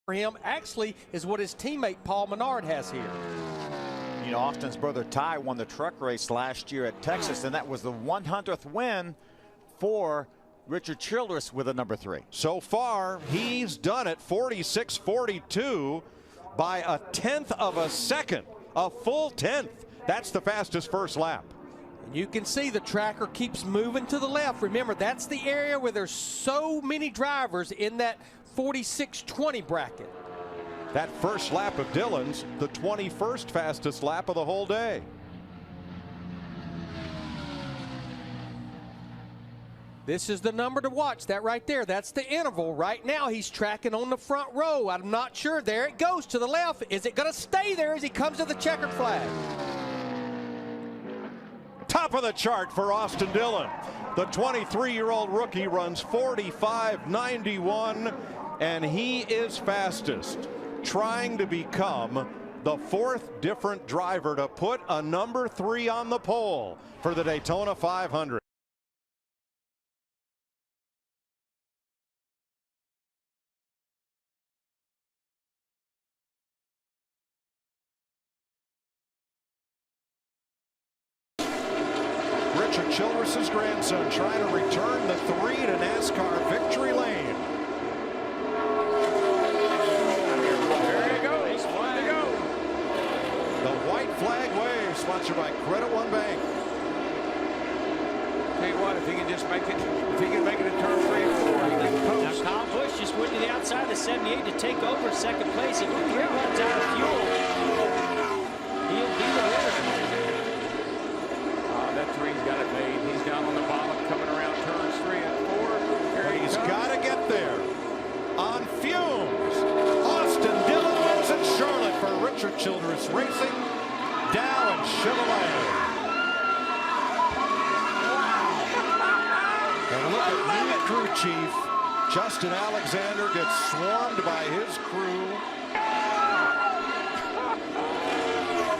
for him actually is what his teammate Paul Menard has here. You know, Austin's brother Ty won the truck race last year at Texas, and that was the 100th win for Richard Childress with a number 3. So far, he's done it 46-42 by a 1/10 of a second, a full 1/10. That's the fastest first lap. You can see the tracker keeps moving to the left. Remember, that's the area where there's so many drivers in that 46-20 bracket. That first lap of Dillon's the 21st fastest lap of the whole day. This is the number to watch. That right there, that's the interval. Right now, he's tracking on the front row. I'm not sure. There it goes to the left. Is it going to stay there as he comes to the checkered flag? Top of the chart for Austin Dillon. The 23-year-old rookie runs 45.91, and he is fastest, trying to become the 4th different driver to put a number 3 on the pole for the Daytona 500. Richard Childress' grandson trying to return the 3 to NASCAR victory lane. There he goes. Way to go. The white flag wave, sponsored by Credit One Bank. Tell you what, if he can just make it, if he can make it in turn 3 and 4, he can post. Now Kyle Busch just went to the outside of the 78 to take over second place. If he runs out of fuel, he'll be the winner. That 3's got it made. He's down on the bottom, coming around turns 3 and 4. Here He's got to get there on fumes. Austin Dillon wins at Charlotte for Richard Childress Racing, Dow and Chevrolet. And look at new crew chief Justin Alexander gets swarmed by his crew.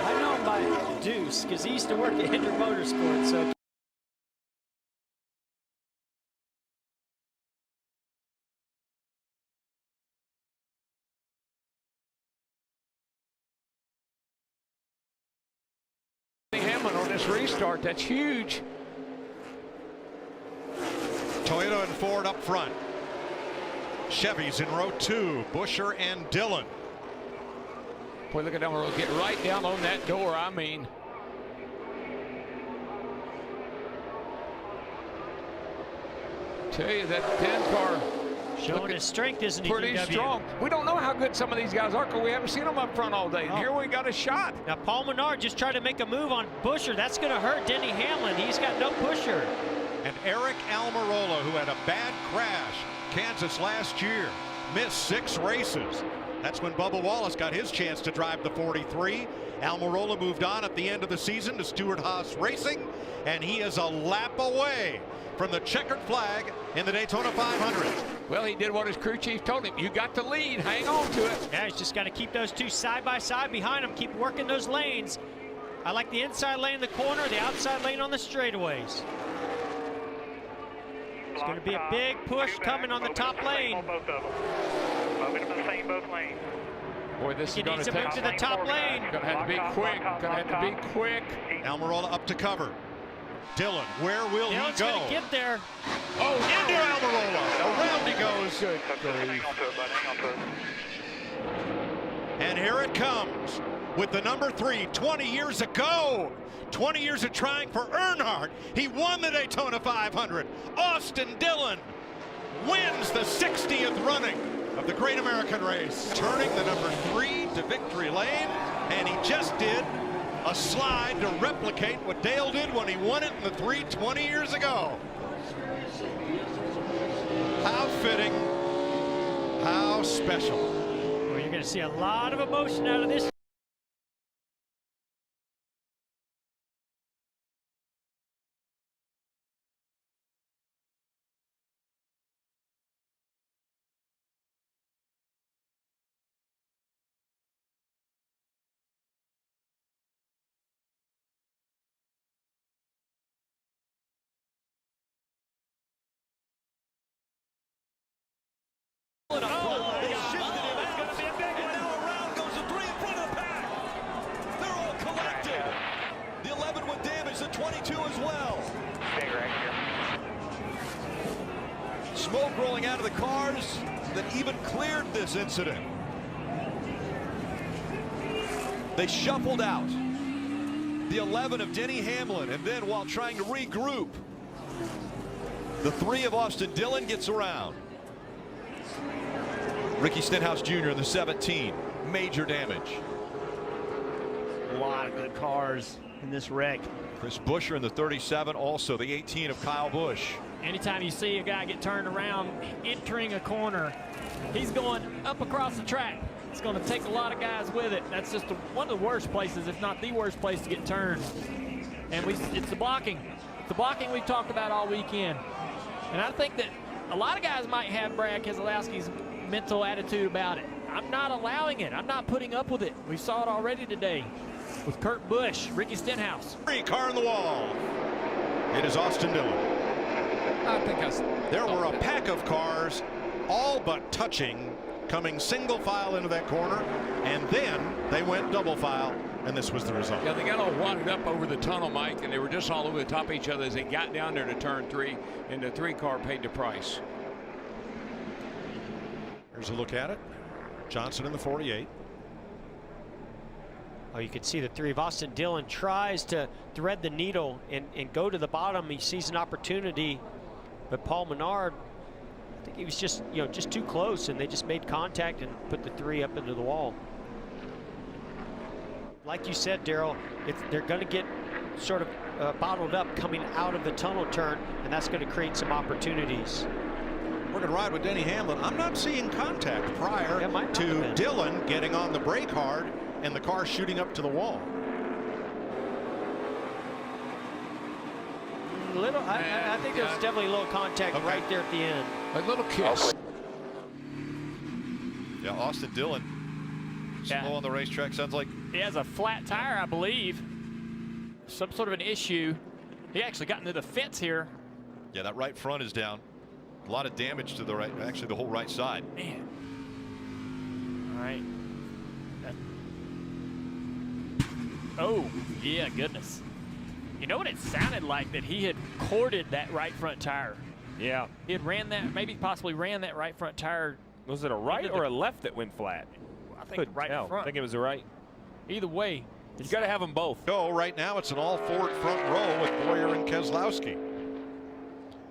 I know him by Deuce because he used to work at Hendrick Motorsports. So. Hamlin on this restart, that's huge. Toyota and Ford up front. Chevy's in row 2, Buescher and Dillon. Boy, look at that. We'll get right down on that door. I mean, tell you that 10 car Showing his strength, isn't he? pretty strong. We don't know how good some of these guys are because we haven't seen them up front all day. And here we got a shot. Now Paul Menard just tried to make a move on Buescher. That's going to hurt Denny Hamlin. He's got no pusher. And Eric Almirola, who had a bad crash Kansas last year, missed 6 races. That's when Bubba Wallace got his chance to drive the 43. Almirola moved on at the end of the season to Stewart-Haas Racing, and he is a lap away from the checkered flag in the Daytona 500. Well, he did what his crew chief told him. You got the lead. Hang on to it. Yeah, he's just got to keep those two side by side behind him. Keep working those lanes. I like the inside lane in the corner, the outside lane on the straightaways. It's going to be a big push coming on the top lane. Boy, this He is going needs to to move take to the top lane. Going to have to be quick. Going to have to be quick. Almirola up to cover. Dillon, where will Dillon's he go? going to get there. Oh, into Almirola. Around he goes. Good. And here it comes with the number 3 20 years ago. 20 years of trying for Earnhardt. He won the Daytona 500. Austin Dillon wins the 60th running of the Great American Race. Turning the number 3 to victory lane, and he just did a slide to replicate what Dale did when he won it in the 3 20 years ago. How fitting, how special. Well, you're going to see a lot of emotion out of this. 22 as well. Smoke rolling out of the cars that even cleared this incident. They shuffled out. The 11 of Denny Hamlin, and then while trying to regroup, the 3 of Austin Dillon gets around. Ricky Stenhouse Jr. in the 17, major damage. A lot of good cars in this wreck. Chris Buescher in the 37, also the 18 of Kyle Busch. Anytime you see a guy get turned around entering a corner, he's going up across the track. It's going to take a lot of guys with it. That's just one of the worst places, if not the worst place to get turned. And it's the blocking. It's the blocking we've talked about all weekend. And I think that a lot of guys might have Brad Keselowski's mental attitude about it. I'm not allowing it. I'm not putting up with it. We saw it already today with Kurt Busch, Ricky Stenhouse. Car in the wall. It is Austin Dillon. I think there were a pack of cars all but touching, coming single file into that corner, and then they went double file, and this was the result. Yeah, they got all wadded up over the tunnel, Mike, and they were just all over the top of each other as they got down there to turn 3, and the 3 car paid the price. Here's a look at it. Johnson in the 48. Oh, you can see the 3 of Austin Dillon tries to thread the needle and go to the bottom. He sees an opportunity, but Paul Menard, I think he was just too close, and they just made contact and put the 3 up into the wall. Like you said, Darrell, they're going to get sort of bottled up coming out of the tunnel turn, and that's going to create some opportunities. We're going to ride with Denny Hamlin. I'm not seeing contact prior to Dillon getting on the brake hard and the car shooting up to the wall. I think there's definitely a little contact right there at the end. A little kiss. Yeah, Austin Dillon slow on the racetrack. Sounds like he has a flat tire, I believe. Some sort of an issue. He actually got into the fence here. Yeah, that right front is down. A lot of damage to the right, actually the whole right side. Man. All right. Oh, yeah, goodness. You know what it sounded like? That he had corded that right front tire. Yeah. He had possibly ran that right front tire. Was it a right or a left that went flat? I think right front. I think it was a right. Either way. You got to have them both. So right now it's an all Ford front row with Boyer and Keselowski.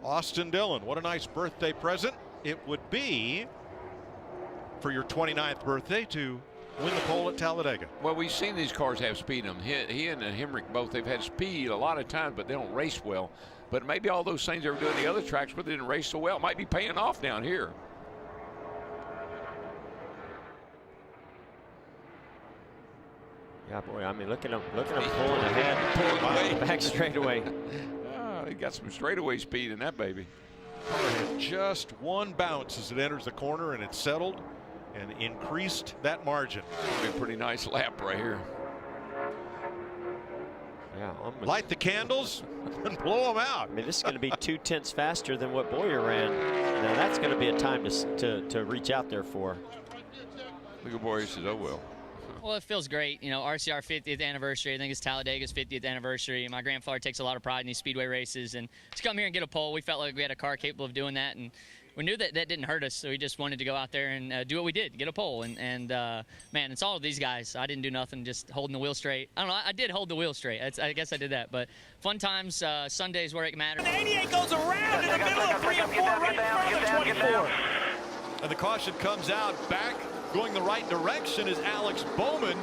Austin Dillon, what a nice birthday present it would be for your 29th birthday to win the pole at Talladega. Well, we've seen these cars have speed in them. He and Hemrick both, they've had speed a lot of times, but they don't race well. But maybe all those things they were doing the other tracks where they didn't race so well might be paying off down here. Yeah, boy, I mean, look at him pulling ahead, pulling away, back straightaway. He got some straightaway speed in that baby. Just one bounce as it enters the corner, and it's settled and increased that margin. Be a pretty nice lap right here. Yeah, light the candles and blow them out. I mean, this is going to be 2/10 faster than what Boyer ran. Now that's going to be a time to reach out there for. Look at Boyer, says, oh well. Well, it feels great. You know, RCR 50th anniversary. I think it's Talladega's 50th anniversary. My grandfather takes a lot of pride in these speedway races. And to come here and get a pole, we felt like we had a car capable of doing that. And we knew that didn't hurt us, so we just wanted to go out there and do what we did, get a pole. And man, it's all of these guys. I didn't do nothing, just holding the wheel straight. I don't know, I did hold the wheel straight. I guess I did that. But fun times, Sundays where it matters. The 88 goes around in the middle of 3 and 4, right in front of the 24. And the caution comes out back. Going the right direction is Alex Bowman.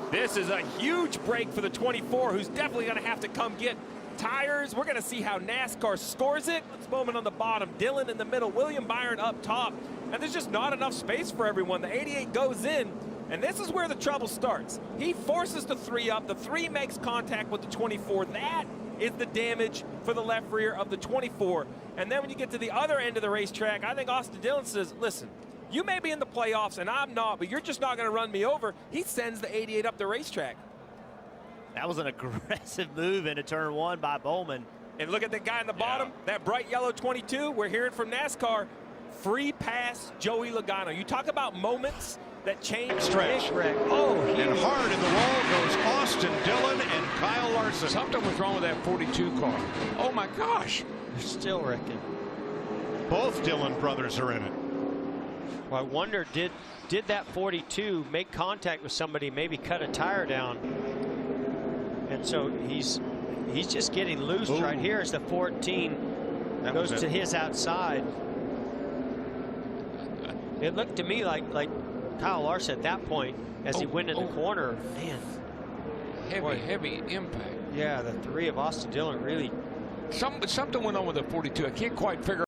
This is a huge break for the 24, who's definitely going to have to come get tires. We're going to see how NASCAR scores it. It's Bowman on the bottom, Dillon in the middle, William Byron up top. And there's just not enough space for everyone. The 88 goes in, and this is where the trouble starts. He forces the 3 up. The 3 makes contact with the 24. That is the damage for the left rear of the 24. And then when you get to the other end of the racetrack, I think Austin Dillon says, listen, you may be in the playoffs and I'm not, but you're just not going to run me over. He sends the 88 up the racetrack. That was an aggressive move into turn 1 by Bowman. And look at the guy in the bottom, that bright yellow 22. We're hearing from NASCAR, free pass Joey Logano. You talk about moments that changed Stretch. big wreck. Oh, And hard in the wall goes Austin Dillon and Kyle Larson. Something was wrong with that 42 car. Oh my gosh. They're still wrecking. Both Dillon brothers are in it. Well, I wonder, did that 42 make contact with somebody, maybe cut a tire down? And so he's just getting loose right here as the 14 goes to his outside. It looked to me like Kyle Larson at that point, as he went in the corner, man. Heavy impact. Yeah, the 3 of Austin Dillon really. Something went on with the 42. I can't quite figure